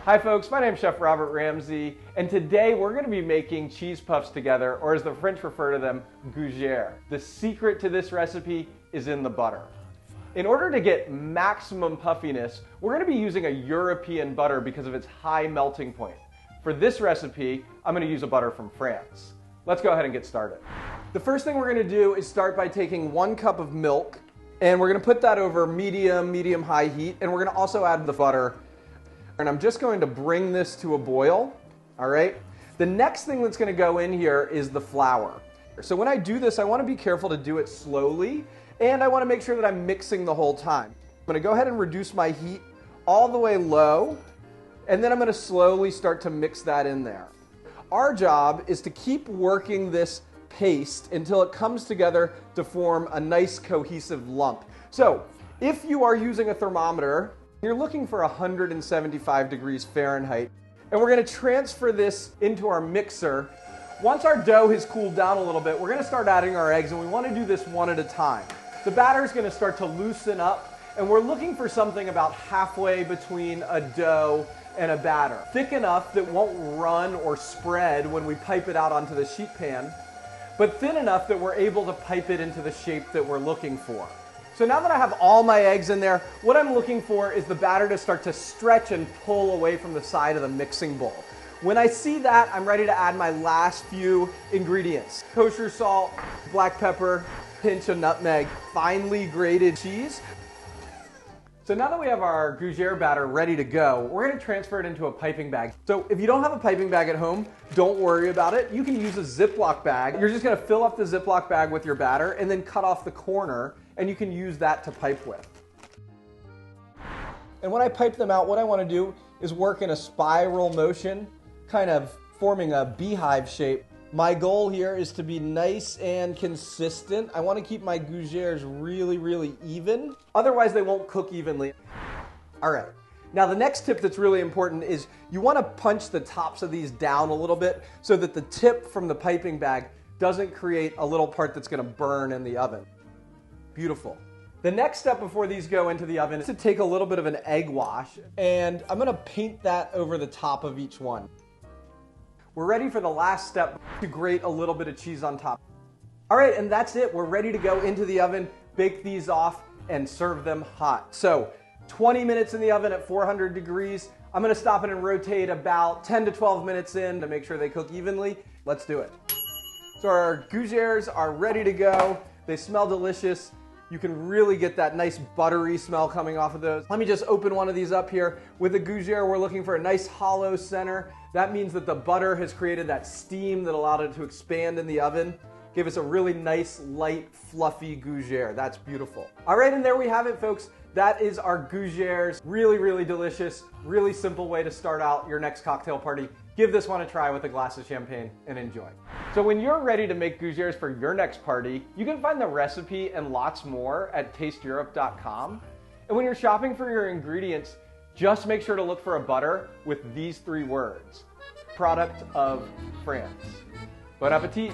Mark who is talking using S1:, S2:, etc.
S1: Hi folks, my name is Chef Robert Ramsey, and today we're going to be making cheese puffs together, or as the French refer to them, Gougeres. The secret to this recipe is in the butter. In order to get maximum puffiness, we're going to be using a European butter because of its high melting point. For this recipe, I'm going to use a butter from France. Let's go ahead and get started. The first thing we're going to do is start by taking 1 cup of milk, and we're going to put that over medium-high heat, and we're going to also add the butter. And I'm just going to bring this to a boil, all right? The next thing that's going to go in here is the flour. So when I do this, I want to be careful to do it slowly, and I want to make sure that I'm mixing the whole time. I'm going to go ahead and reduce my heat all the way low, and then I'm going to slowly start to mix that in there. Our job is to keep working this paste until it comes together to form a nice cohesive lump. So if you are using a thermometer, you're looking for 175 degrees Fahrenheit, and we're going to transfer this into our mixer. Once our dough has cooled down a little bit, we're going to start adding our eggs, and we want to do this one at a time. The batter is going to start to loosen up, and we're looking for something about halfway between a dough and a batter. Thick enough that won't run or spread when we pipe it out onto the sheet pan, but thin enough that we're able to pipe it into the shape that we're looking for. So now that I have all my eggs in there, what I'm looking for is the batter to start to stretch and pull away from the side of the mixing bowl. When I see that, I'm ready to add my last few ingredients. Kosher salt, black pepper, pinch of nutmeg, finely grated cheese. So now that we have our Gougeres batter ready to go, we're going to transfer it into a piping bag. So if you don't have a piping bag at home, don't worry about it. You can use a Ziploc bag. You're just going to fill up the Ziploc bag with your batter and then cut off the corner, and you can use that to pipe with. And when I pipe them out, what I want to do is work in a spiral motion, kind of forming a beehive shape. My goal here is to be nice and consistent. I want to keep my Gougeres really even. Otherwise, they won't cook evenly. All right. Now, the next tip that's really important is you want to punch the tops of these down a little bit so that the tip from the piping bag doesn't create a little part that's going to burn in the oven. Beautiful. The next step before these go into the oven is to take a little bit of an egg wash, and I'm going to paint that over the top of each one. We're ready for the last step, to grate a little bit of cheese on top. All right, and that's it. We're ready to go into the oven, bake these off, and serve them hot. So 20 minutes in the oven at 400 degrees. I'm going to stop it and rotate about 10 to 12 minutes in to make sure they cook evenly. Let's do it. So our Gougeres are ready to go. They smell delicious. You can really get that nice buttery smell coming off of those. Let me just open one of these up here. With the Gougere, we're looking for a nice hollow center. That means that the butter has created that steam that allowed it to expand in the oven. Give us a really nice, light, fluffy Gougere. That's beautiful. All right, and there we have it, folks. That is our Gougeres. Really delicious, really simple way to start out your next cocktail party. Give this one a try with a glass of champagne and enjoy. So when you're ready to make Gougeres for your next party, you can find the recipe and lots more at tasteeurope.com. And when you're shopping for your ingredients, just make sure to look for a butter with these 3 words: product of France. Bon appetit!